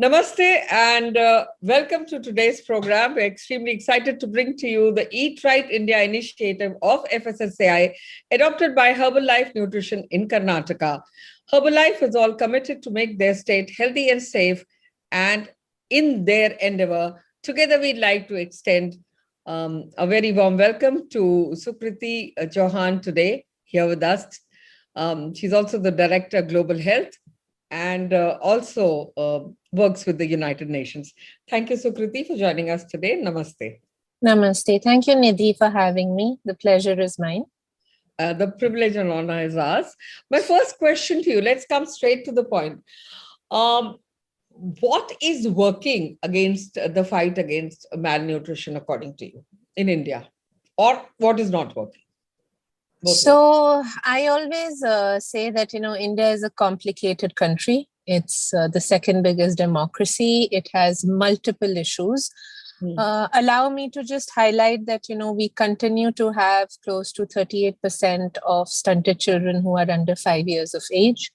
Namaste and welcome to today's program. We're extremely excited to bring to you the Eat Right India initiative of FSSAI, adopted by Herbalife Nutrition in Karnataka. Herbalife is all committed to make their state healthy and safe, and in their endeavor, together we'd like to extend a very warm welcome to Sukriti Chauhan today here with us. She's also the Director of Global Health and also works with the United Nations. Thank you, Sukriti, for joining us today. Namaste. Namaste. Thank you, Nidhi, for having me. The pleasure is mine. The privilege and honor is ours. My first question to you, let's come straight to the point. What is working against the fight against malnutrition, according to you, in India? Or what is not working? So I always say that, India is a complicated country. It's the second biggest democracy. It has multiple issues. Allow me to just highlight that, we continue to have close to 38% of stunted children who are under 5 years of age,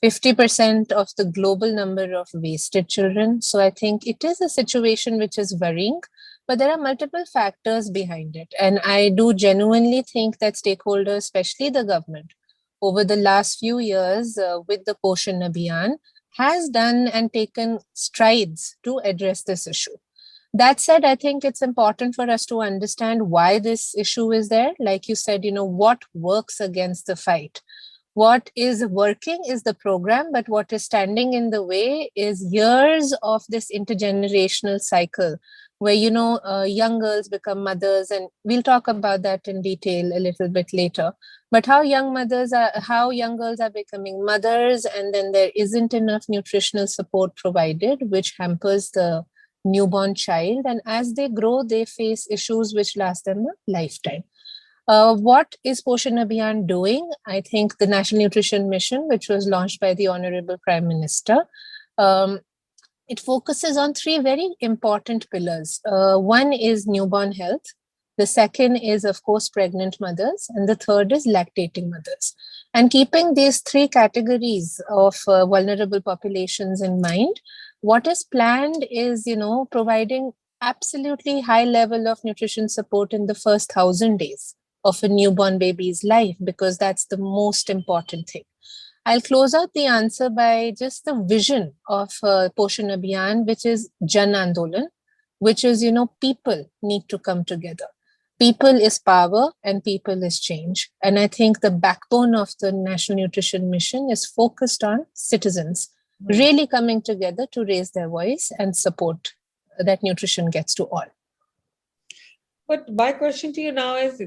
50% of the global number of wasted children. So I think it is a situation which is worrying. But there are multiple factors behind it. And I do genuinely think that stakeholders, especially the government, over the last few years with the Poshan Abhiyan, has done and taken strides to address this issue. That said, I think it's important for us to understand why this issue is there. Like you said, what works against the fight? What is working is the program, but what is standing in the way is years of this intergenerational cycle where, young girls become mothers, and we'll talk about that in detail a little bit later. But how young girls are becoming mothers, and then there isn't enough nutritional support provided, which hampers the newborn child. And as they grow, they face issues which last them a lifetime. What is Poshan Abhiyan doing? I think the National Nutrition Mission, which was launched by the Honorable Prime Minister, it focuses on three very important pillars. One is newborn health. The second is, of course, pregnant mothers. And the third is lactating mothers. And keeping these three categories of vulnerable populations in mind, what is planned is, providing absolutely high level of nutrition support in the first 1,000 days of a newborn baby's life, because that's the most important thing. I'll close out the answer by just the vision of Poshan Abhiyan, which is Jan Andolan, which is, people need to come together. People is power and people is change. And I think the backbone of the National Nutrition Mission is focused on citizens really coming together to raise their voice and support that nutrition gets to all. But my question to you now is,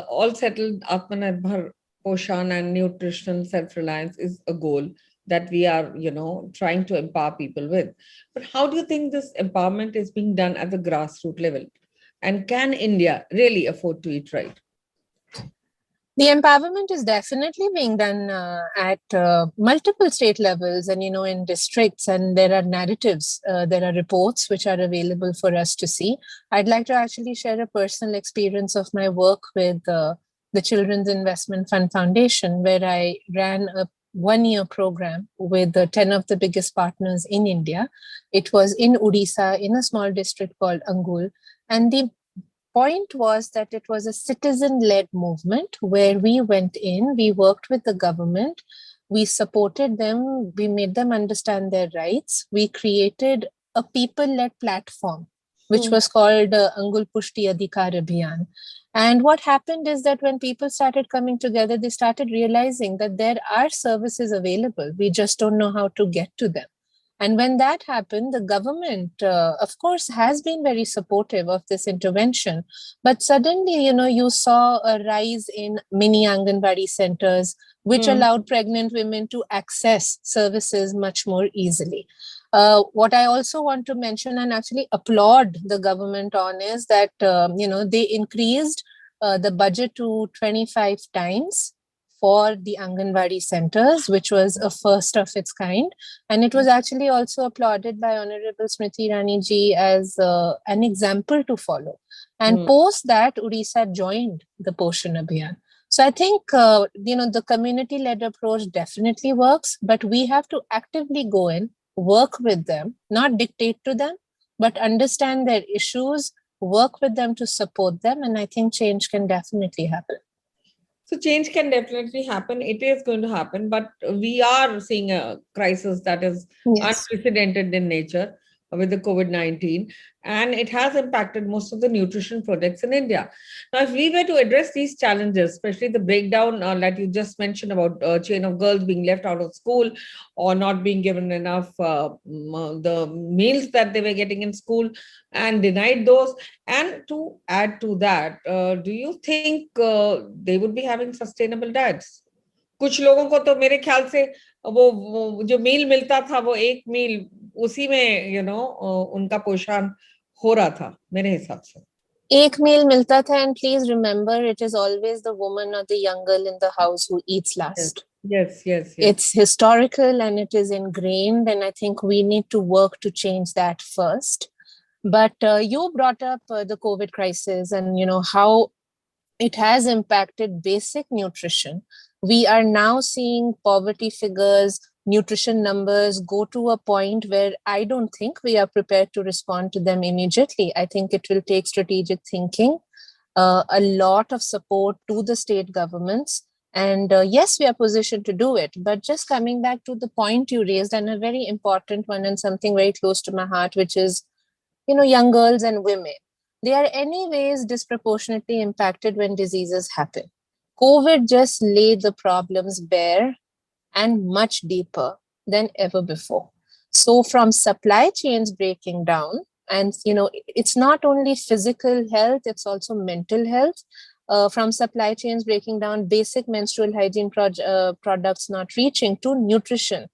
all settled Atmanirbhar Poshan and nutritional self-reliance is a goal that we are, trying to empower people with. But how do you think this empowerment is being done at the grassroots level? And can India really afford to eat right? The empowerment is definitely being done at multiple state levels and, in districts, and there are narratives, there are reports which are available for us to see. I'd like to actually share a personal experience of my work with the Children's Investment Fund Foundation, where I ran a one-year program with 10 of the biggest partners in India. It was in Odisha, in a small district called Angul. And the point was that it was a citizen-led movement where we went in, we worked with the government, we supported them, we made them understand their rights. We created a people-led platform, which was called Angul Pushti Adhikar Abhiyan. And what happened is that when people started coming together, they started realizing that there are services available. We just don't know how to get to them. And when that happened, the government, of course, has been very supportive of this intervention. But suddenly, you saw a rise in mini Anganwadi centers, which allowed pregnant women to access services much more easily. What I also want to mention and actually applaud the government on is that, they increased the budget to 25 times for the Anganwadi centers, which was a first of its kind. And it was actually also applauded by Honorable Smriti Irani ji as an example to follow. And post that, Odisha joined the Poshan Abhiyan. So I think, the community-led approach definitely works, but we have to actively go in, work with them, not dictate to them, but understand their issues, work with them to support them. And I think change can definitely happen. So change can definitely happen. It is going to happen, but we are seeing a crisis that is unprecedented in nature with the COVID-19, and it has impacted most of the nutrition projects in India. Now, if we were to address these challenges, especially the breakdown that you just mentioned about chain of girls being left out of school or not being given enough the meals that they were getting in school and denied those, and to add to that, do you think they would be having sustainable diets? कुछ लोगों को तो मेरे ख्याल से वो जो मील मिलता था वो एक मील उसी में उनका पोषण हो रहा था मेरे हिसाब से. एक मील मिलता था, and please remember, it is always the woman or the young girl in the house who eats last. Yes. It's historical and it is ingrained, and I think we need to work to change that first. But you brought up the COVID crisis and how it has impacted basic nutrition. We are now seeing poverty figures, nutrition numbers go to a point where I don't think we are prepared to respond to them immediately. I think it will take strategic thinking, a lot of support to the state governments. And yes, we are positioned to do it. But just coming back to the point you raised, and a very important one and something very close to my heart, which is, young girls and women. They are anyways disproportionately impacted when diseases happen. COVID just laid the problems bare and much deeper than ever before. So from supply chains breaking down, and it's not only physical health, it's also mental health. From supply chains breaking down, basic menstrual hygiene products not reaching, to nutrition.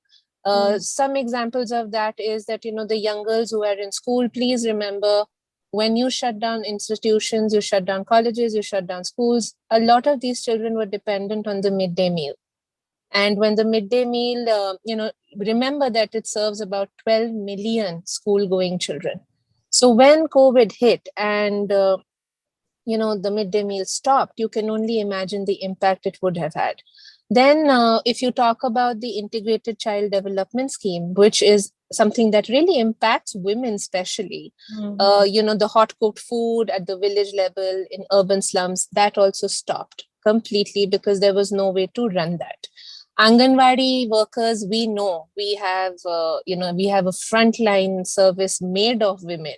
Some examples of that is that, the young girls who are in school, please remember, when you shut down institutions, you shut down colleges, you shut down schools, a lot of these children were dependent on the midday meal. And when the midday meal, remember that it serves about 12 million school-going children. So when COVID hit and, the midday meal stopped, you can only imagine the impact it would have had. Then if you talk about the integrated child development scheme, which is something that really impacts women especially, the hot cooked food at the village level in urban slums, that also stopped completely because there was no way to run that. Anganwadi workers, we know we have a frontline service made of women.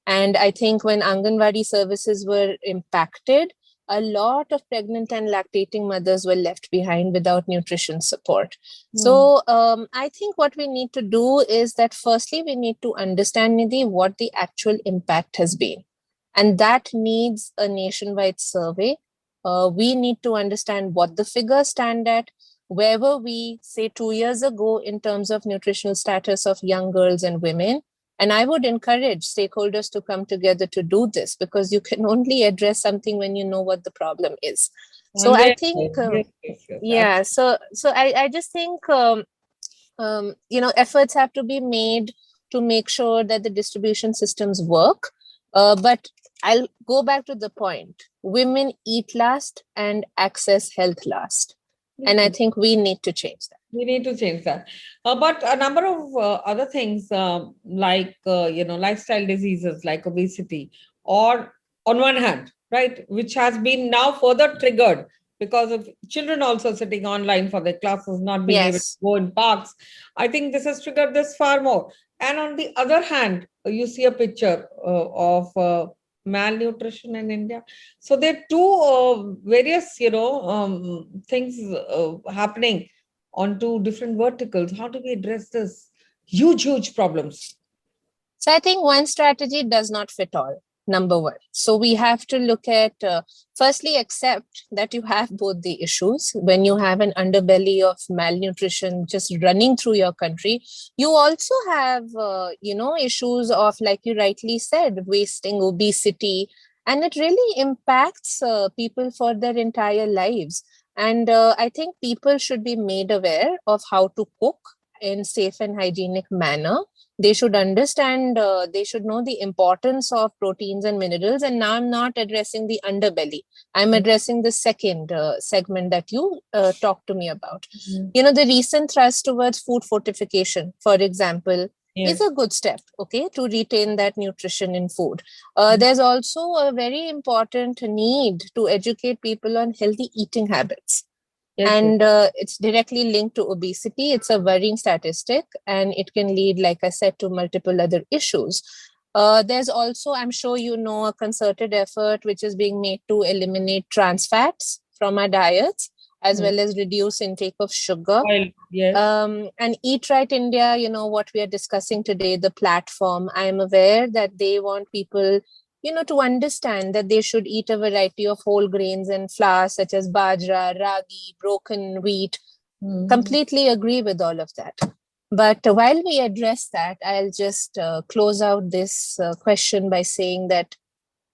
And I think when Anganwadi services were impacted, a lot of pregnant and lactating mothers were left behind without nutrition support. So I think what we need to do is that firstly, we need to understand, Nidhi, what the actual impact has been. And that needs a nationwide survey. We need to understand what the figures stand at. Where were we, say, 2 years ago in terms of nutritional status of young girls and women? And I would encourage stakeholders to come together to do this, because you can only address something when you know what the problem is. So I think, so I just think, efforts have to be made to make sure that the distribution systems work. But I'll go back to the point. Women eat last and access health last. And I think we need to change that. We need to change that. But a number of other things like, lifestyle diseases like obesity, or on one hand, right, which has been now further triggered because of children also sitting online for their classes, not being able to go in parks. I think this has triggered this far more. And on the other hand, you see a picture of malnutrition in India. So there are two various, things happening on two different verticals. How do we address this huge problems? So I think one strategy does not fit all, number one. So we have to look at, firstly, accept that you have both the issues. When you have an underbelly of malnutrition just running through your country, you also have, issues of, like you rightly said, wasting, obesity, and it really impacts people for their entire lives. And I think people should be made aware of how to cook in safe and hygienic manner. They should understand, they should know the importance of proteins and minerals. And now I'm not addressing the underbelly. I'm addressing the second segment that you talked to me about. The recent thrust towards food fortification, for example, is a good step, okay, to retain that nutrition in food. There's also a very important need to educate people on healthy eating habits. And it's directly linked to obesity. It's a worrying statistic, and it can lead, like I said, to multiple other issues. There's also, I'm sure you know, a concerted effort which is being made to eliminate trans fats from our diets, as well as reduce intake of sugar. And Eat Right India, what we are discussing today, the platform, I am aware that they want people to understand that they should eat a variety of whole grains and flours such as bajra, ragi, broken wheat. Completely agree with all of that. But while we address that, I'll just close out this question by saying that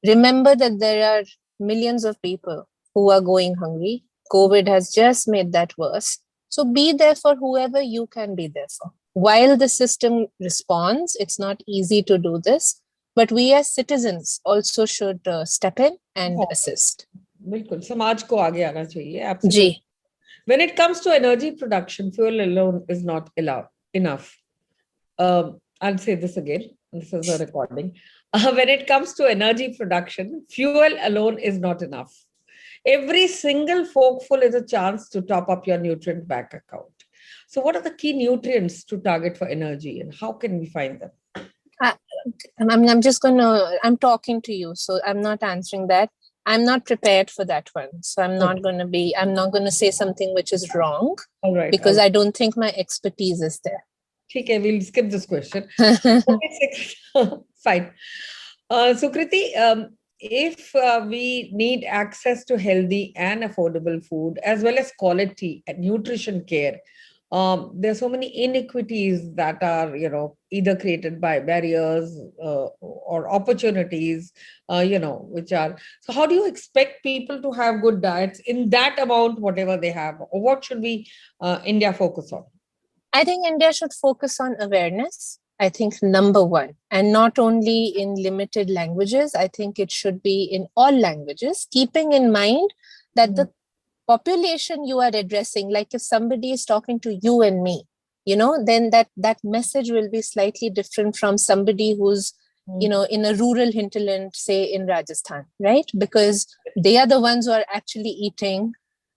remember that there are millions of people who are going hungry. COVID has just made that worse. So be there for whoever you can be there for. While the system responds, it's not easy to do this. But we as citizens also should step in and assist. बिल्कुल समाज को आगे आना चाहिए. Absolutely. When it comes to energy production, fuel alone is not enough. I'll say this again. This is a recording. When it comes to energy production, fuel alone is not enough. Every single forkful is a chance to top up your nutrient bank account. So what are the key nutrients to target for energy, and how can we find them? I'm talking to you, so I'm not answering that. I'm not prepared for that one. So I'm not going to say something which is wrong. All right. Because I don't think my expertise is there. Okay, we'll skip this question. Fine. Sukriti, if we need access to healthy and affordable food, as well as quality and nutrition care, there's so many inequities that are, either created by barriers or opportunities, which are. So how do you expect people to have good diets in that amount, whatever they have? Or what should we, India, focus on? I think India should focus on awareness. I think number one, and not only in limited languages, I think it should be in all languages, keeping in mind that the population you are addressing, like if somebody is talking to you and me, then that message will be slightly different from somebody who's, in a rural hinterland, say in Rajasthan, right? Because they are the ones who are actually eating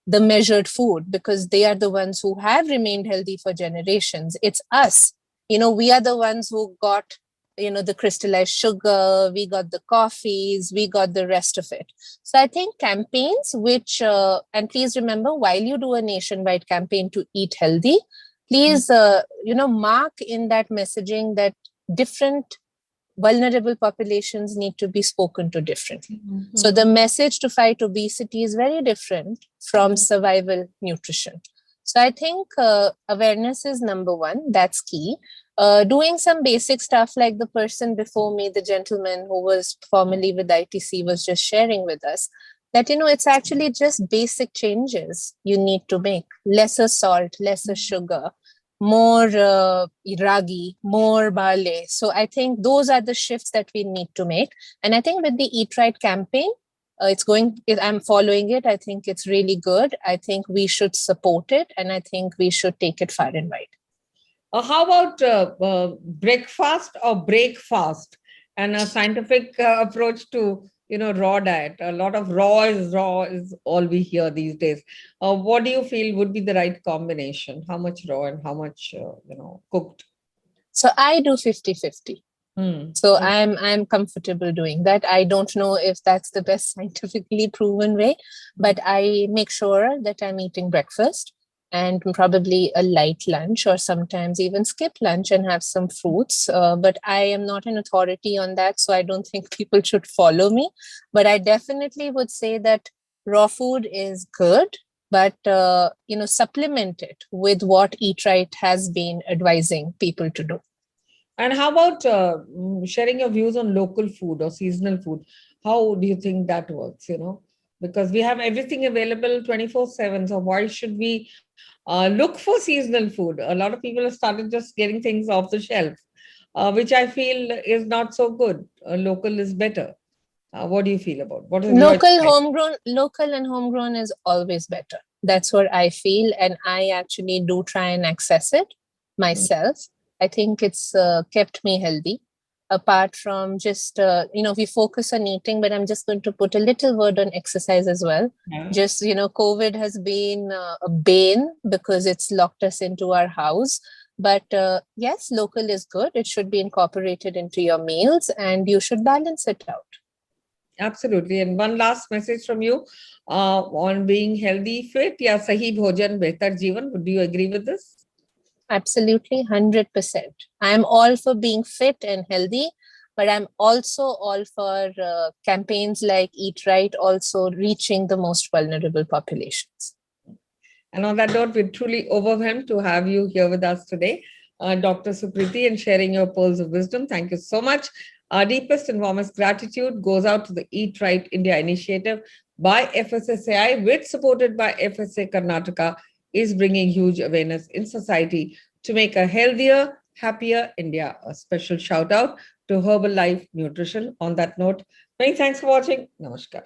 the measured food, because they are the ones who have remained healthy for generations. It's us. We are the ones who got, the crystallized sugar, we got the coffees, we got the rest of it. So I think campaigns which, and please remember, while you do a nationwide campaign to eat healthy, please, mark in that messaging that different vulnerable populations need to be spoken to differently. So the message to fight obesity is very different from survival nutrition. So I think awareness is number one. That's key. Doing some basic stuff like the person before me, the gentleman who was formerly with ITC, was just sharing with us, that, it's actually just basic changes you need to make. Lesser salt, lesser sugar, more ragi, more barley. So I think those are the shifts that we need to make. And I think with the Eat Right campaign, I'm following it. I think it's really good. I think we should support it, and I think we should take it far and wide. How about breakfast or break fast, and a scientific approach to, raw diet? A lot of raw is all we hear these days. What do you feel would be the right combination? How much raw and how much, cooked? So I do 50-50. So I'm comfortable doing that. I don't know if that's the best scientifically proven way, but I make sure that I'm eating breakfast and probably a light lunch, or sometimes even skip lunch and have some fruits. But I am not an authority on that, so I don't think people should follow me. But I definitely would say that raw food is good, but supplement it with what Eat Right has been advising people to do. And how about sharing your views on local food or seasonal food? How do you think that works, Because we have everything available 24/7. So why should we look for seasonal food? A lot of people have started just getting things off the shelf. which I feel is not so good. Local is better. What do you feel about? What is Local and homegrown is always better. That's what I feel, and I actually do try and access it myself. I think it's kept me healthy. Apart from just, we focus on eating, but I'm just going to put a little word on exercise as well. Yeah. Just, COVID has been a bane because it's locked us into our house. But yes, local is good. It should be incorporated into your meals and you should balance it out. Absolutely. And one last message from you on being healthy, fit, ya sahi bhojan, behtar jeevan. Do you agree with this? Absolutely, 100%. I'm all for being fit and healthy, but I'm also all for campaigns like Eat Right, also reaching the most vulnerable populations. And on that note, we're truly overwhelmed to have you here with us today, Dr. Sukriti, and sharing your pearls of wisdom. Thank you so much. Our deepest and warmest gratitude goes out to the Eat Right India initiative by FSSAI, which supported by FSA Karnataka, is bringing huge awareness in society to make a healthier, happier India. A special shout out to Herbalife Nutrition. On that note, many thanks for watching. Namaskar.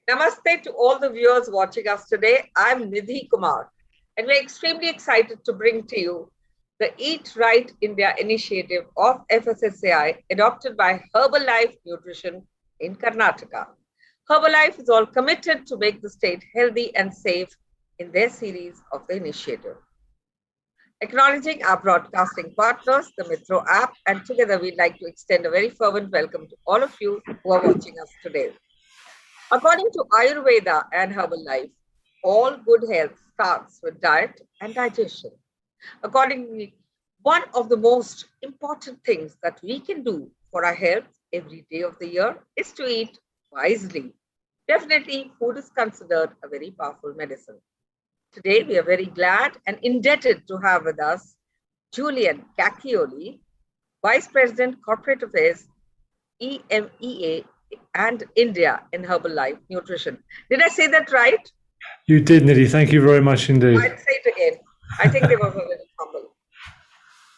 Namaste to all the viewers watching us today. I'm Nidhi Kumar, and we're extremely excited to bring to you the Eat Right India initiative of FSSAI, adopted by Herbalife Nutrition in Karnataka. Herbalife is all committed to make the state healthy and safe in their series of the initiative. Acknowledging our broadcasting partners, the Metro app, and together we'd like to extend a very fervent welcome to all of you who are watching us today. According to Ayurveda and Herbalife, all good health starts with diet and digestion. Accordingly, one of the most important things that we can do for our health every day of the year is to eat wisely. Definitely, food is considered a very powerful medicine. Today, we are very glad and indebted to have with us Julian Cacchioli, Vice President Corporate Affairs, EMEA and India in Herbalife Nutrition. Did I say that right? You did, Nidhi. Thank you very much indeed. I'll say it again. I think they were a little humble.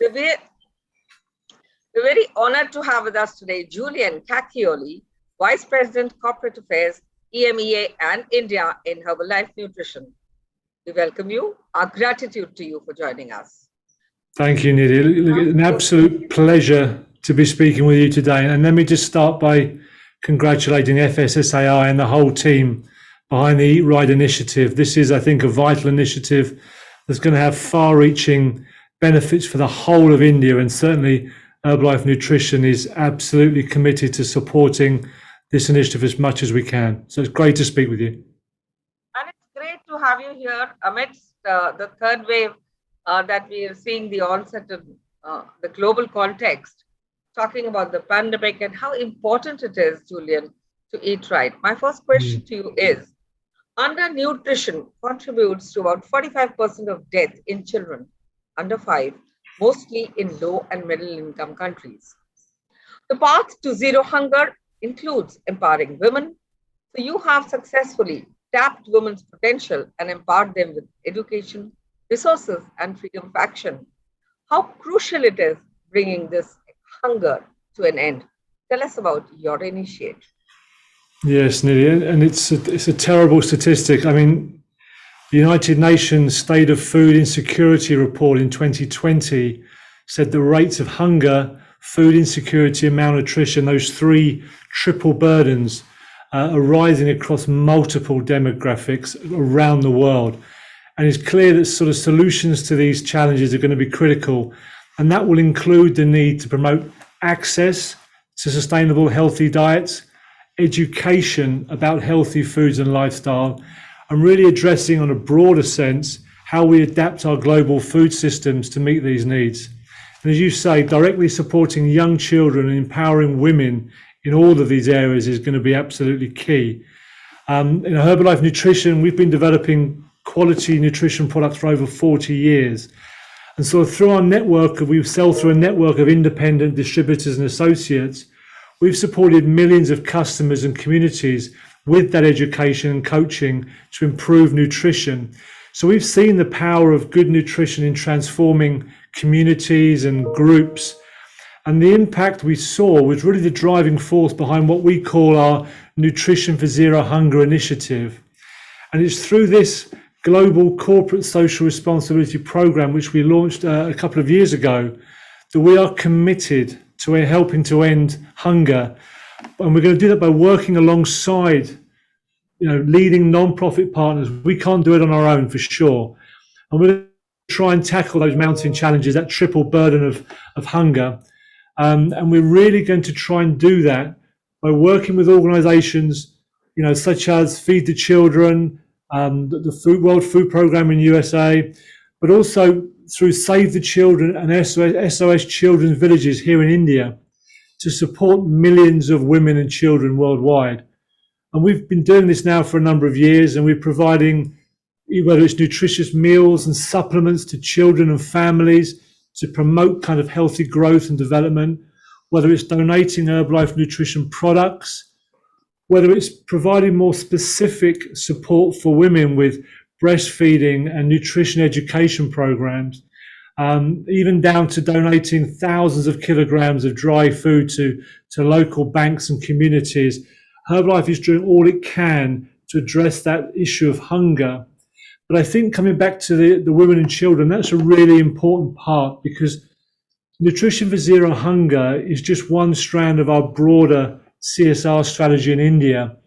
We're very honored to have with us today Julian Cacchioli, Vice President Corporate Affairs, EMEA and India in Herbalife Nutrition. We welcome you. Our gratitude to you for joining us. Thank you, Nidhi. An absolute pleasure to be speaking with you today. And let me just start by congratulating FSSAI and the whole team behind the Eat Right initiative. This is, I think, a vital initiative that's going to have far-reaching benefits for the whole of India, and certainly Herbalife Nutrition is absolutely committed to supporting this initiative as much as we can. So it's great to speak with you. And it's great to have you here amidst the third wave that we are seeing the onset of the global context, talking about the pandemic and how important it is, Julian, to eat right. My first question to you is, undernutrition contributes to about 45% of death in children under 5, mostly in low and middle income countries. The path to zero hunger includes empowering women. So you have successfully tapped women's potential and empowered them with education, resources, and freedom of action. How crucial it is bringing this hunger to an end. Tell us about your initiative. Yes, Nidhi, and it's a terrible statistic. I mean, the United Nations State of Food Insecurity report in 2020 said the rates of hunger, food insecurity, and malnutrition, those three triple burdens, are rising across multiple demographics around the world. And it's clear that sort of solutions to these challenges are going to be critical. And that will include the need to promote access to sustainable, healthy diets, education about healthy foods and lifestyle, and really addressing on a broader sense how we adapt our global food systems to meet these needs. And as you say, directly supporting young children and empowering women in all of these areas is going to be absolutely key. In Herbalife Nutrition, we've been developing quality nutrition products for over 40 years. And so through our network, we sell through a network of independent distributors and associates. we've supported millions of customers and communities with that education and coaching to improve nutrition. So we've seen the power of good nutrition in transforming communities and groups. And the impact we saw was really the driving force behind what we call our Nutrition for Zero Hunger initiative. And it's through this global corporate social responsibility program, which we launched a couple of years ago, that we are committed to helping to end hunger. And we're going to do that by working alongside, leading non-profit partners. We can't do it on our own, for sure. And we're going to try and tackle those mounting challenges, that triple burden of hunger. And we're really going to try and do that by working with organizations, such as Feed the Children, the World Food Programme in USA, but also through Save the Children and SOS Children's Villages here in India to support millions of women and children worldwide. And we've been doing this now for a number of years, and we're providing, whether it's nutritious meals and supplements to children and families to promote kind of healthy growth and development, whether it's donating Herbalife nutrition products, whether it's providing more specific support for women with breastfeeding and nutrition education programs, even down to donating thousands of kilograms of dry food to local banks and communities. Herbalife is doing all it can to address that issue of hunger. But I think coming back to the women and children, that's a really important part, because Nutrition for Zero Hunger is just one strand of our broader CSR strategy in India.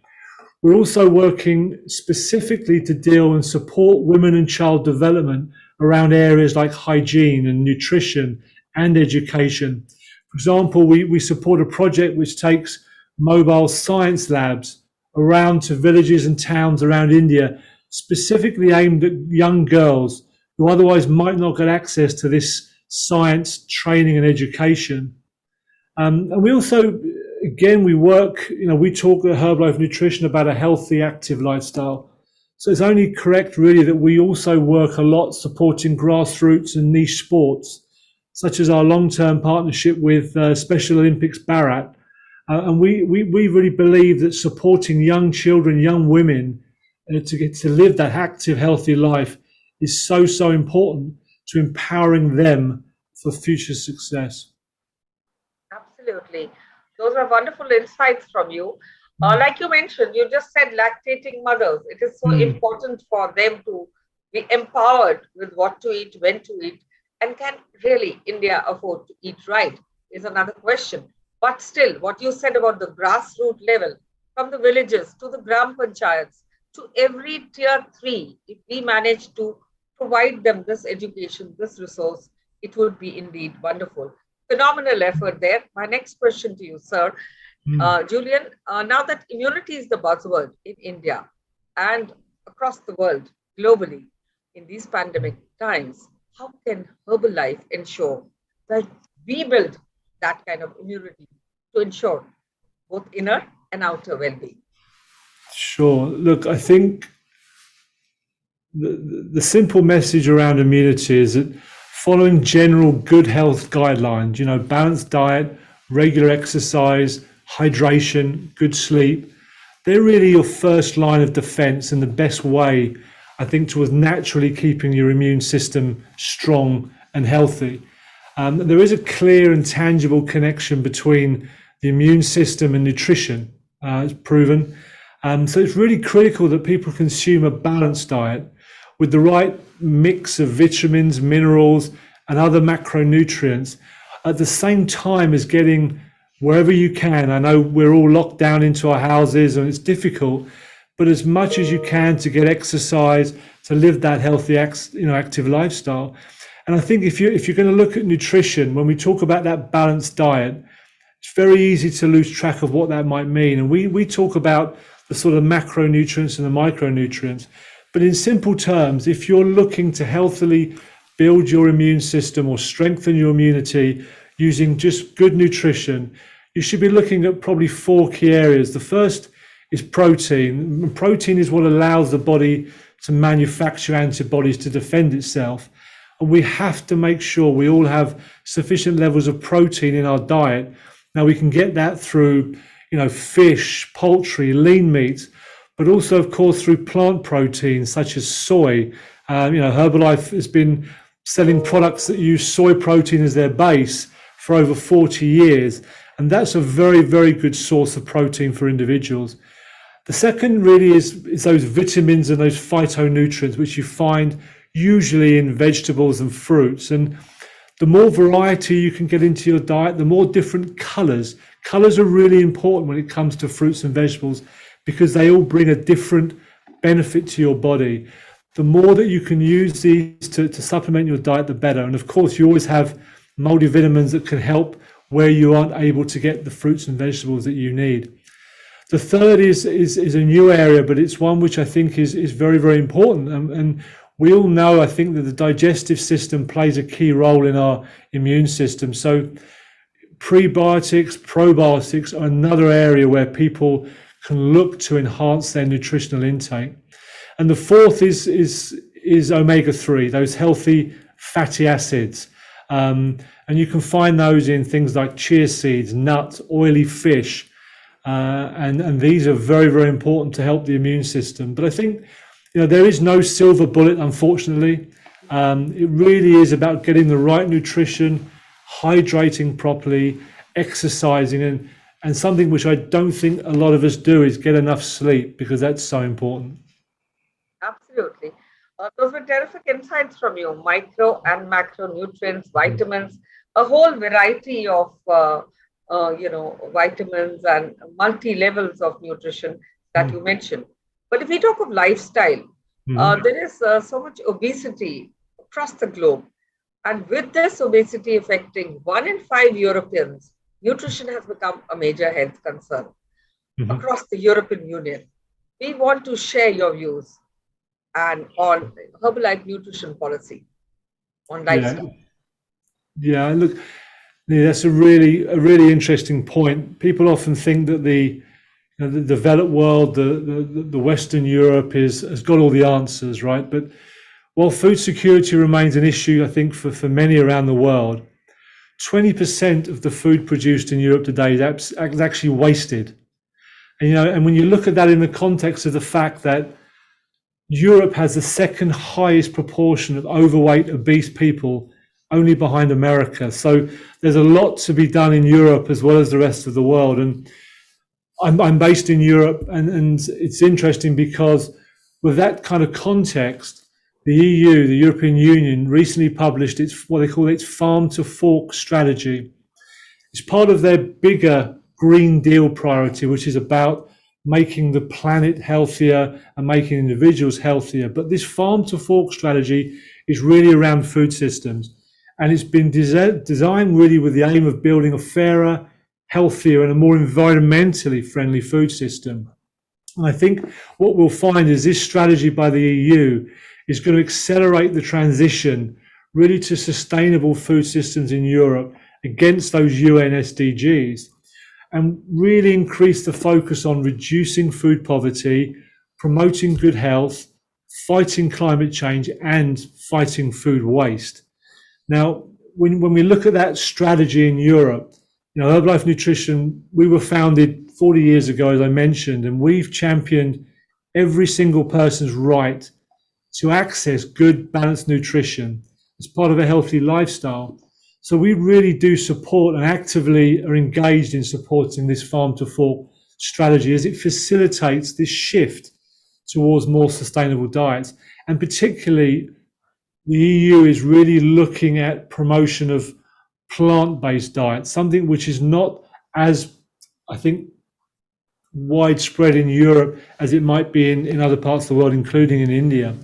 We're also working specifically to deal and support women and child development around areas like hygiene and nutrition and education. For example, we support a project which takes mobile science labs around to villages and towns around India, specifically aimed at young girls who otherwise might not get access to this science training and education. And we also, again, we work, we talk at Herbalife Nutrition about a healthy, active lifestyle. So it's only correct, really, that we also work a lot supporting grassroots and niche sports, such as our long-term partnership with Special Olympics Bharat. And we really believe that supporting young children, young women, to get to live that active, healthy life is so important to empowering them for future success. Absolutely. Those are wonderful insights from you. Like you mentioned, you just said lactating mothers. It is so important for them to be empowered with what to eat, when to eat, and can really India afford to eat right is another question. But still, what you said about the grassroots level, from the villages to the Gram Panchayats, to every tier 3, if we manage to provide them this education, this resource, it would be indeed wonderful. Phenomenal effort there. My next question to you, sir. Julian, now that immunity is the buzzword in India and across the world, globally, in these pandemic times, how can Herbalife ensure that we build that kind of immunity to ensure both inner and outer well-being? Sure. Look, I think the simple message around immunity is that following general good health guidelines, balanced diet, regular exercise, hydration, good sleep, they're really your first line of defense and the best way, I think, towards naturally keeping your immune system strong and healthy. There is a clear and tangible connection between the immune system and nutrition, it's proven. So it's really critical that people consume a balanced diet with the right mix of vitamins, minerals, and other macronutrients at the same time as getting wherever you can. I know we're all locked down into our houses and it's difficult, but as much as you can to get exercise, to live that healthy, active lifestyle. And I think if you're going to look at nutrition, when we talk about that balanced diet, it's very easy to lose track of what that might mean. And we talk about the sort of macronutrients and the micronutrients. But in simple terms, if you're looking to healthily build your immune system or strengthen your immunity using just good nutrition, you should be looking at probably 4 key areas. The first is protein. Protein is what allows the body to manufacture antibodies to defend itself. And we have to make sure we all have sufficient levels of protein in our diet. Now we can get that through, fish, poultry, lean meat, but also, of course, through plant proteins such as soy. Herbalife has been selling products that use soy protein as their base for over 40 years. And that's a very, very good source of protein for individuals. The second really is those vitamins and those phytonutrients, which you find usually in vegetables and fruits. And the more variety you can get into your diet, the more different colors. Colors are really important when it comes to fruits and vegetables because they all bring a different benefit to your body. The more that you can use these to supplement your diet, the better. And of course, you always have multivitamins that can help where you aren't able to get the fruits and vegetables that you need. The third is a new area, but it's one which I think is very, very important. And we all know, I think, that the digestive system plays a key role in our immune system. So prebiotics, probiotics are another area where people can look to enhance their nutritional intake. And the fourth is omega-3, those healthy fatty acids. And you can find those in things like chia seeds, nuts, oily fish. And these are very, very important to help the immune system. But I think, there is no silver bullet, unfortunately. It really is about getting the right nutrition, hydrating properly, exercising, and something which I don't think a lot of us do is get enough sleep, because that's so important. Absolutely. Those were terrific insights from you. Micro and macronutrients, vitamins, a whole variety of vitamins and multi-levels of nutrition that you mentioned. But if we talk of lifestyle, there is so much obesity across the globe. And with this obesity affecting 1 in 5 Europeans, nutrition has become a major health concern across the European Union. We want to share your views and on Herbalife nutrition policy on lifestyle. Yeah, look, that's a really interesting point. People often think that the developed world, the Western Europe has got all the answers, right? But while food security remains an issue, I think for many around the world, 20% of the food produced in Europe today is actually wasted. And when you look at that in the context of the fact that Europe has the second highest proportion of overweight, obese people, only behind America. So there's a lot to be done in Europe as well as the rest of the world. And I'm based in Europe, and it's interesting because with that kind of context, the EU, the European Union, recently published what they call its farm to fork strategy. It's part of their bigger Green Deal priority, which is about making the planet healthier and making individuals healthier. But this farm to fork strategy is really around food systems. And it's been designed really with the aim of building a fairer, healthier, and a more environmentally friendly food system. And I think what we'll find is this strategy by the EU is going to accelerate the transition really to sustainable food systems in Europe against those UN SDGs, and really increase the focus on reducing food poverty, promoting good health, fighting climate change, and fighting food waste. Now, when we look at that strategy in Europe, Herbalife Nutrition, we were founded 40 years ago, as I mentioned, and we've championed every single person's right to access good, balanced nutrition as part of a healthy lifestyle. So we really do support and actively are engaged in supporting this farm to fork strategy as it facilitates this shift towards more sustainable diets. And particularly, the EU is really looking at promotion of plant-based diets, something which is not as, I think, widespread in Europe as it might be in other parts of the world, including in India.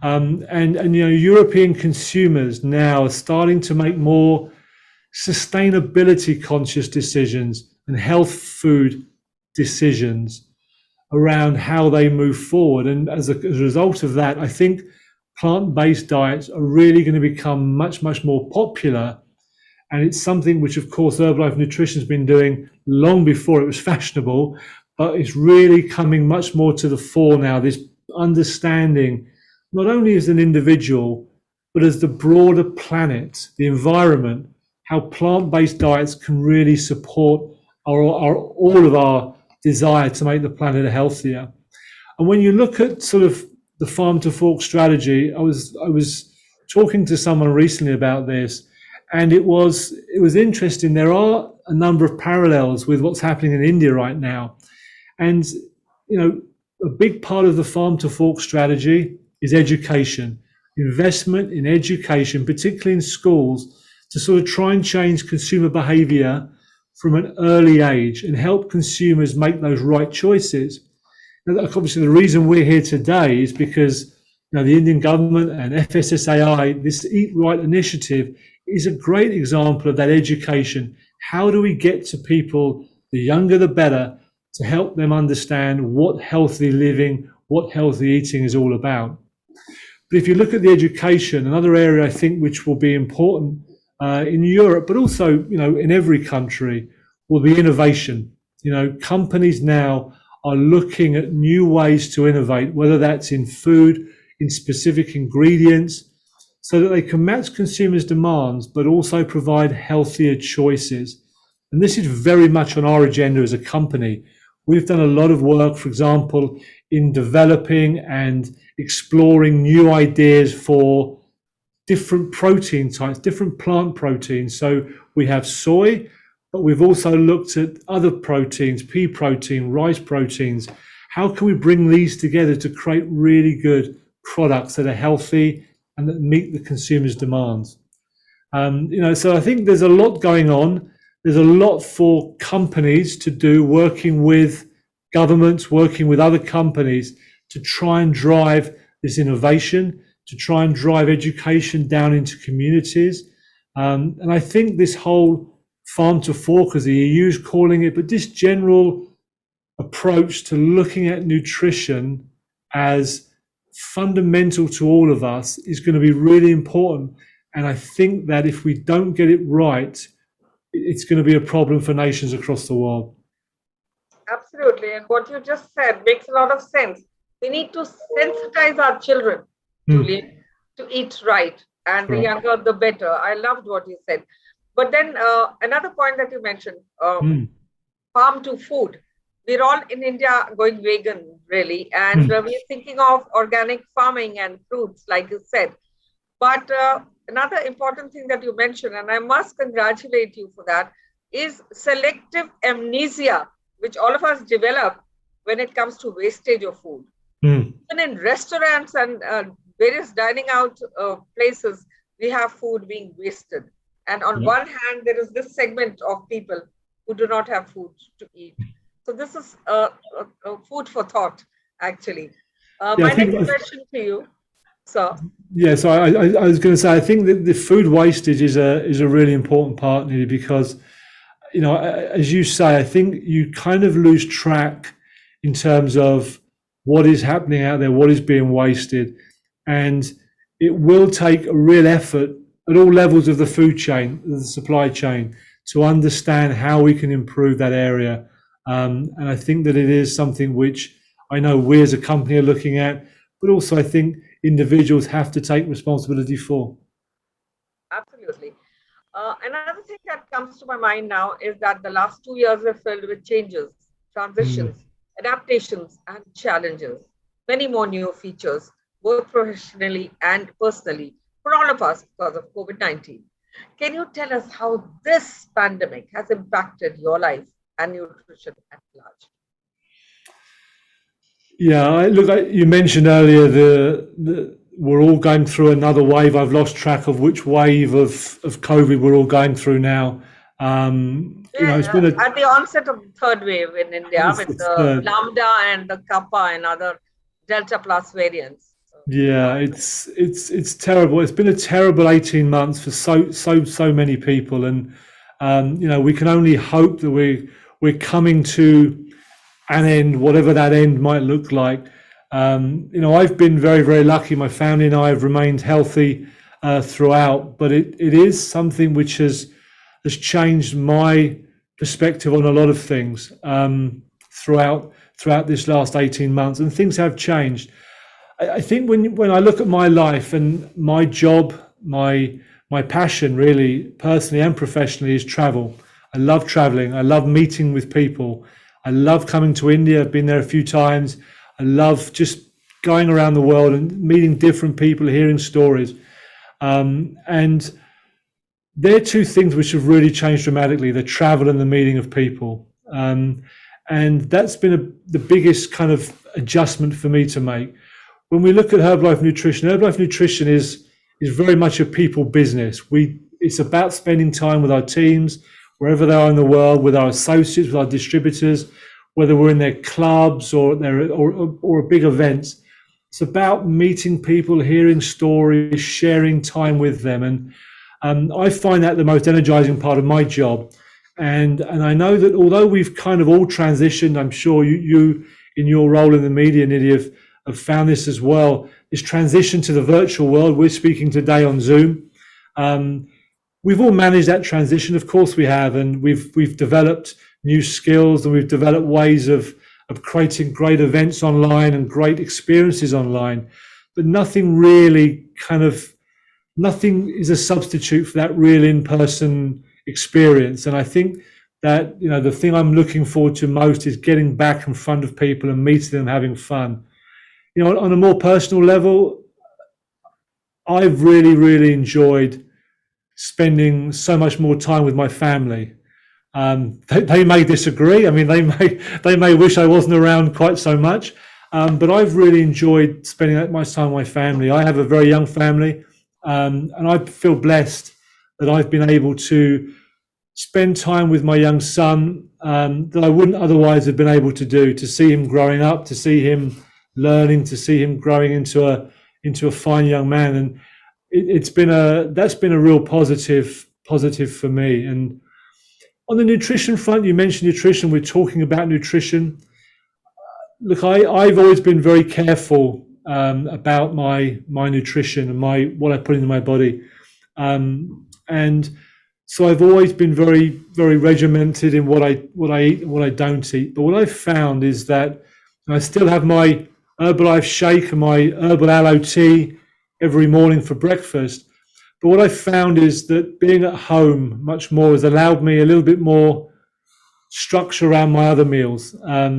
And European consumers now are starting to make more sustainability conscious decisions and health food decisions around how they move forward. And as a result of that, I think plant-based diets are really going to become much, much more popular. And it's something which, of course, Herbalife Nutrition has been doing long before it was fashionable, but it's really coming much more to the fore now, this understanding, not only as an individual, but as the broader planet, the environment, how plant-based diets can really support all of our desire to make the planet healthier. And when you look at sort of the farm to fork strategy, I was talking to someone recently about this, and it was interesting. There are a number of parallels with what's happening in India right now. And, a big part of the farm to fork strategy is education, investment in education, particularly in schools, to sort of try and change consumer behavior from an early age and help consumers make those right choices. Now, obviously, the reason we're here today is because the Indian government and FSSAI, this Eat Right initiative, is a great example of that education. How do we get to people, the younger the better, to help them understand what healthy living, what healthy eating is all about? But if you look at the education, another area I think which will be important in Europe, but also in every country, will be innovation. Companies now are looking at new ways to innovate, whether that's in food, in specific ingredients, so that they can match consumers' demands, but also provide healthier choices. And this is very much on our agenda as a company. We've done a lot of work, for example, in developing and exploring new ideas for different protein types, different plant proteins. So we have soy, but we've also looked at other proteins, pea protein, rice proteins. How can we bring these together to create really good products that are healthy and that meet the consumer's demands? So I think there's a lot going on. There's a lot for companies to do, working with governments, working with other companies to try and drive this innovation, to try and drive education down into communities. And I think this whole farm to fork, as the EU is calling it, but this general approach to looking at nutrition as fundamental to all of us is going to be really important. And I think that if we don't get it right, it's going to be a problem for nations across the world. Absolutely. And what you just said makes a lot of sense. We need to sensitize our children to eat right. And the younger, the better. I loved what you said. But then another point that you mentioned, farm to food. We're all in India going vegan, really. And we're thinking of organic farming and fruits, like you said. But another important thing that you mentioned, and I must congratulate you for that, is selective amnesia, which all of us develop when it comes to wastage of food. Even in restaurants and various dining out places, we have food being wasted. And on one hand, there is this segment of people who do not have food to eat. So this is food for thought, actually. My next question to you, sir. Yeah, so I was going to say, I think that the food wastage is a really important part, Nidhi, because, as you say, I think you kind of lose track in terms of what is happening out there, what is being wasted. And it will take a real effort at all levels of the food chain, the supply chain, to understand how we can improve that area. And I think that it is something which I know we as a company are looking at, but also I think individuals have to take responsibility for. Absolutely. Another thing that comes to my mind now is that the last 2 years were filled with changes, transitions, adaptations, and challenges. Many more new features, both professionally and personally, for all of us because of COVID-19. Can you tell us how this pandemic has impacted your life and nutrition at large? Yeah, look, you mentioned earlier we're all going through another wave. I've lost track of which wave of COVID we're all going through now. It's been at the onset of the third wave in India with the Lambda and the Kappa and other Delta Plus variants. Yeah, it's terrible. It's been a terrible 18 months for so many people, and we can only hope that we're coming to an end, whatever that end might look like. I've been very, very lucky. My family and I have remained healthy throughout, but it is something which has changed my perspective on a lot of things throughout this last 18 months, and things have changed. I think when I look at my life and my job, my my passion, really, personally and professionally, is travel. I love traveling. I love meeting with people. I love coming to India. I've been there a few times. I love just going around the world and meeting different people, hearing stories. And they're two things which have really changed dramatically, the travel and the meeting of people. And that's been the biggest kind of adjustment for me to make. When we look at Herbalife Nutrition is very much a people business. It's about spending time with our teams, wherever they are in the world, with our associates, with our distributors, whether we're in their clubs or big events. It's about meeting people, hearing stories, sharing time with them. And I find that the most energizing part of my job. And I know that although we've kind of all transitioned, I'm sure you in your role in the media, Nidhi, have found this as well, this transition to the virtual world. We're speaking today on Zoom. We've all managed that transition, of course we have, and we've developed new skills, and we've developed ways of creating great events online and great experiences online. But nothing is a substitute for that real in-person experience. And I think that, the thing I'm looking forward to most is getting back in front of people and meeting them, having fun. On a more personal level, I've really, really enjoyed spending so much more time with my family. They may disagree. I mean, they may wish I wasn't around quite so much, but I've really enjoyed spending that much time with my family. I have a very young family, and I feel blessed that I've been able to spend time with my young son that I wouldn't otherwise have been able to do, to see him growing up, to see him learning, to see him growing into a fine young man. And that's been a real positive for me. And on the nutrition front, you mentioned nutrition. We're talking about nutrition. Look, I've always been very careful about my nutrition and what I put into my body, and so I've always been very, very regimented in what I eat and what I don't eat. But what I've found is that I still have my Herbalife shake and my herbal aloe tea every morning for breakfast. But what I've found is that being at home much more has allowed me a little bit more structure around my other meals.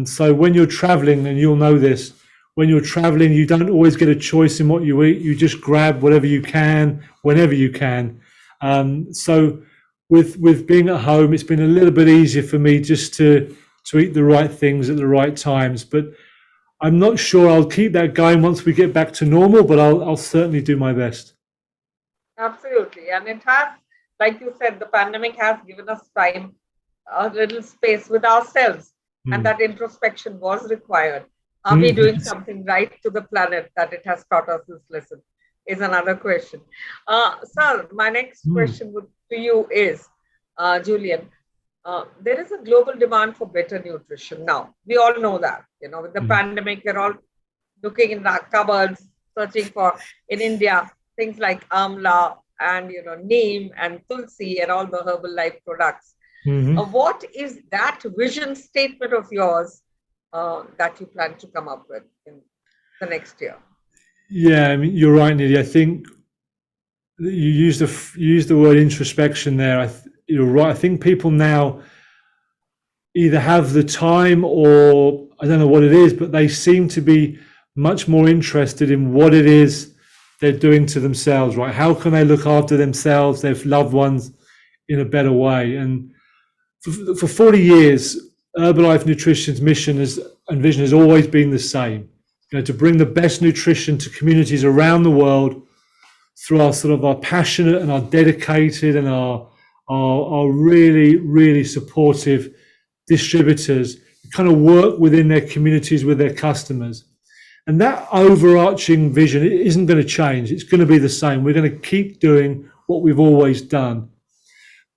So when you're traveling, and you'll know this, when you're traveling, you don't always get a choice in what you eat. You just grab whatever you can, whenever you can. So with being at home, it's been a little bit easier for me just to eat the right things at the right times. But I'm not sure I'll keep that going once we get back to normal, but I'll certainly do my best. Absolutely. And it has, like you said, the pandemic has given us time, a little space with ourselves, and that introspection was required. Are we doing something right to the planet that it has taught us this lesson? Is another question. Sir, my next question to you is, Julian, there is a global demand for better nutrition now. We all know that, with the pandemic, we're all looking in our cupboards, searching for, in India, things like amla and, neem and tulsi and all the Herbalife products. What is that vision statement of yours that you plan to come up with in the next year? Yeah, I mean, you're right, Nidhi. I think you used the word introspection there. You're right. I think people now either have the time, or I don't know what it is, but they seem to be much more interested in what it is they're doing to themselves, right? How can they look after themselves, their loved ones, in a better way? And for 40 years, Herbalife Nutrition's mission and vision has always been the same. To bring the best nutrition to communities around the world through our passionate and our dedicated and our really, really supportive distributors who kind of work within their communities with their customers. And that overarching vision isn't going to change. It's going to be the same. We're going to keep doing what we've always done.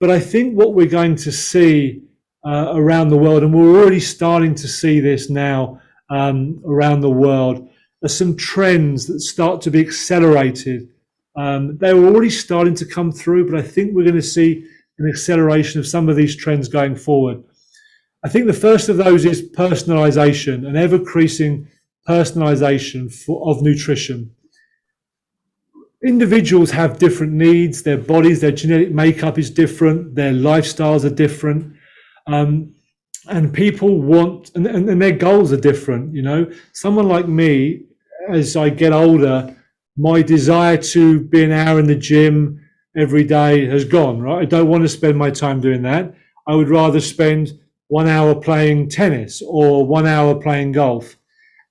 But I think what we're going to see around the world, and we're already starting to see this now, around the world, are some trends that start to be accelerated. They were already starting to come through, but I think we're going to see an acceleration of some of these trends going forward. I think the first of those is personalization, an ever-increasing personalization of nutrition. individuals have different needs, their bodies, their genetic makeup is different, their lifestyles are different. And people want, and their goals are different. Someone like me, as I get older, my desire to be an hour in the gym every day has gone, right? I don't want to spend my time doing that. I would rather spend 1 hour playing tennis or 1 hour playing golf.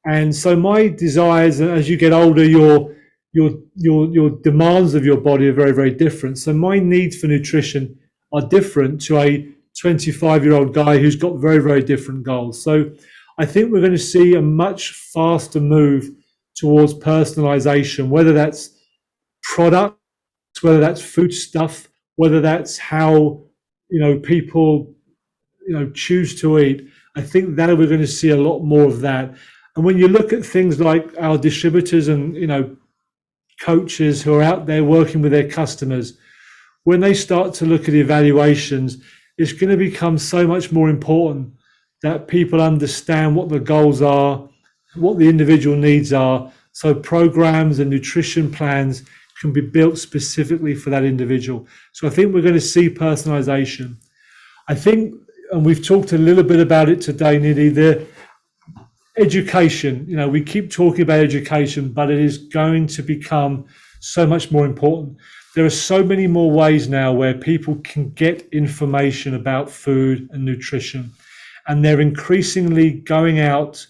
And so my desires, as you get older, your demands of your body are very, very different. So my needs for nutrition are different to a 25-year-old guy who's got very, very different goals. So I think we're going to see a much faster move towards personalization, whether that's products, whether that's food stuff, whether that's how people choose to eat. I think that we're going to see a lot more of that. And when you look at things like our distributors and coaches who are out there working with their customers, when they start to look at evaluations, it's going to become so much more important that people understand what the goals are, what the individual needs are, so programs and nutrition plans can be built specifically for that individual. So I think we're going to see personalization. I think, and we've talked a little bit about it today, Nidhi, the education, we keep talking about education, but it is going to become so much more important. There are so many more ways now where people can get information about food and nutrition, and they're increasingly going out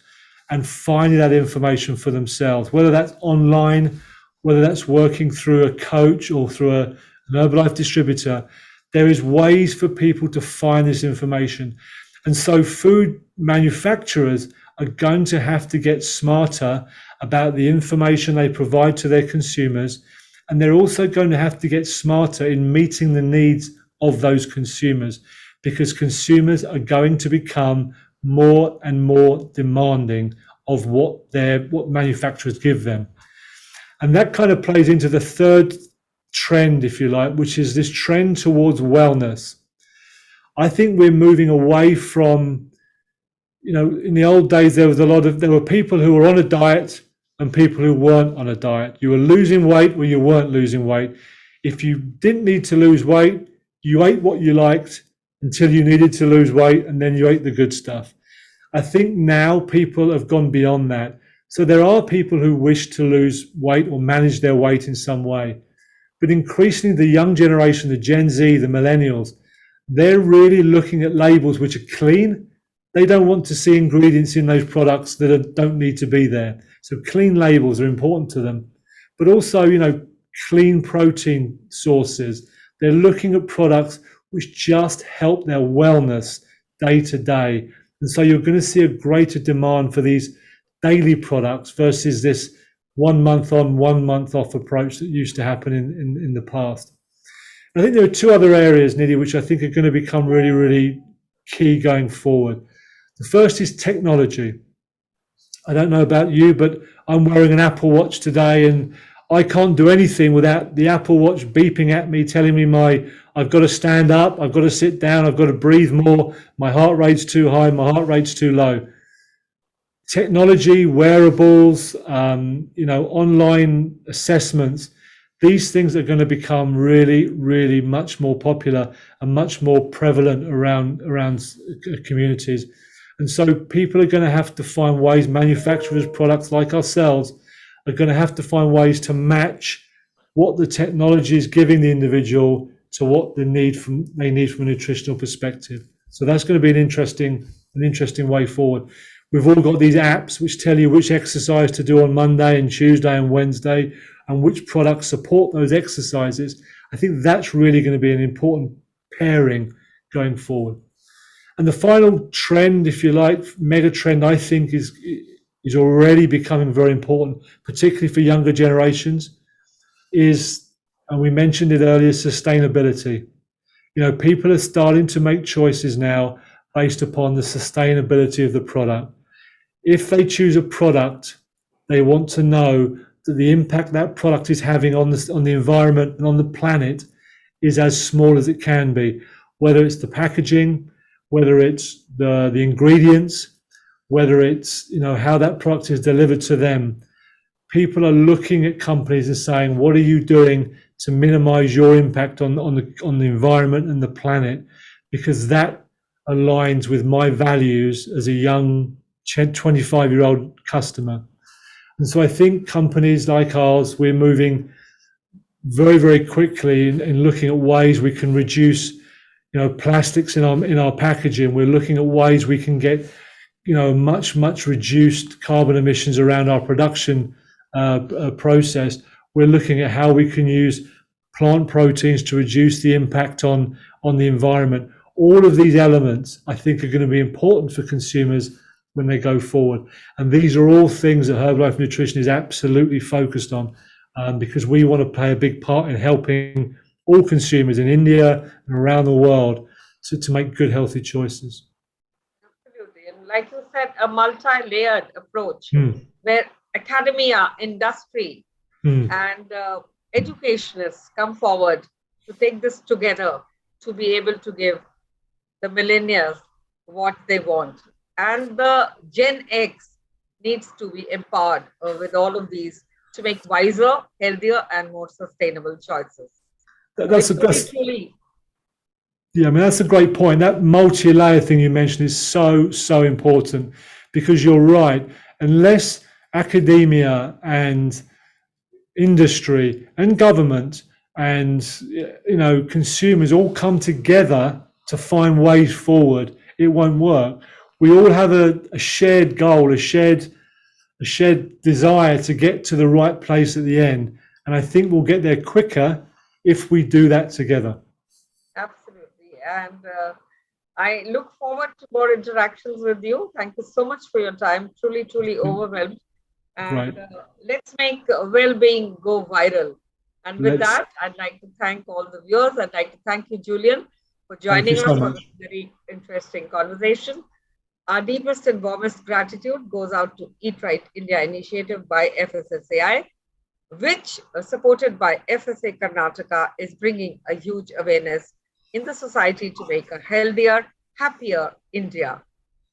and finding that information for themselves, whether that's online, whether that's working through a coach or through an Herbalife distributor. There is ways for people to find this information. And so food manufacturers are going to have to get smarter about the information they provide to their consumers. And they're also going to have to get smarter in meeting the needs of those consumers, because consumers are going to become more and more demanding of what manufacturers give them. And that kind of plays into the third trend, if you like, which is this trend towards wellness. I think we're moving away from, in the old days, there were people who were on a diet and people who weren't on a diet. You were losing weight or you weren't losing weight. If you didn't need to lose weight, you ate what you liked until you needed to lose weight, and then you ate the good stuff. I think now people have gone beyond that. So there are people who wish to lose weight or manage their weight in some way. But increasingly the young generation, the Gen Z, the millennials, they're really looking at labels which are clean. They don't want to see ingredients in those products that don't need to be there. So clean labels are important to them. But also, clean protein sources. They're looking at products which just help their wellness day to day. And so you're going to see a greater demand for these daily products versus this 1 month on, 1 month off approach that used to happen in the past. I think there are two other areas, Nidhi, which I think are going to become really, really key going forward. The first is technology. I don't know about you, but I'm wearing an Apple Watch today, and I can't do anything without the Apple Watch beeping at me, telling me I've got to stand up, I've got to sit down, I've got to breathe more, my heart rate's too high, my heart rate's too low. Technology, wearables, online assessments, these things are going to become really, really much more popular and much more prevalent around communities. And so people are going to have to find ways, manufacturers, products like ourselves, are going to have to find ways to match what the technology is giving the individual to what they need from a nutritional perspective. So that's going to be an interesting way forward. We've all got these apps which tell you which exercise to do on Monday and Tuesday and Wednesday, and which products support those exercises. I think that's really going to be an important pairing going forward. And the final trend, if you like, mega trend, I think is already becoming very important, particularly for younger generations, is, and we mentioned it earlier, sustainability. People are starting to make choices now based upon the sustainability of the product. If they choose a product, they want to know that the impact that product is having on the environment and on the planet is as small as it can be, whether it's the packaging, whether it's the ingredients, whether it's how that product is delivered to them. people are looking at companies and saying, what are you doing to minimize your impact on the environment and the planet? Because that aligns with my values as a young 25-year-old customer. And so I think companies like ours, we're moving very, very quickly in looking at ways we can reduce, plastics in our packaging. We're looking at ways we can get, much reduced carbon emissions around our production process. We're looking at how we can use plant proteins to reduce the impact on the environment. All of these elements, I think, are going to be important for consumers when they go forward. And these are all things that Herbalife Nutrition is absolutely focused on, because we want to play a big part in helping all consumers in India and around the world to make good, healthy choices. Absolutely. And like you said, a multi-layered approach where academia, industry, and educationists come forward to take this together to be able to give the millennials what they want. And the Gen X needs to be empowered with all of these to make wiser, healthier, and more sustainable choices. That's a great point. That multi-layer thing you mentioned is so important, because you're right. Unless academia and industry and government and consumers all come together to find ways forward, it won't work. We all have a shared goal, a shared desire to get to the right place at the end, and I think we'll get there quicker if we do that together. Absolutely. And I look forward to more interactions with you. Thank you so much for your time. Truly overwhelmed. And let's make well-being go viral. And with that, I'd like to thank all the viewers. I'd like to thank you, Julian, for joining us for this very interesting conversation. Our deepest and warmest gratitude goes out to Eat Right India initiative by FSSAI, which, supported by FSA Karnataka, is bringing a huge awareness in the society to make a healthier, happier India.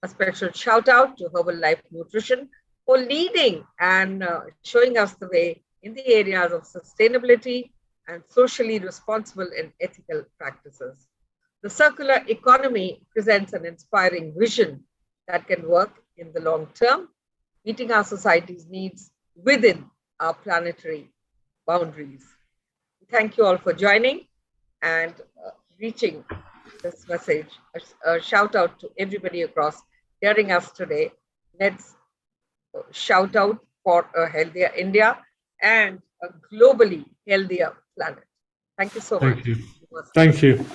A special shout out to Herbalife Nutrition for leading and showing us the way in the areas of sustainability and socially responsible and ethical practices. The circular economy presents an inspiring vision that can work in the long term, meeting our society's needs within our planetary boundaries. Thank you all for joining and reaching this message. A shout out to everybody across hearing us today. Let's shout out for a healthier India and a globally healthier planet. Thank you so much. Thank you.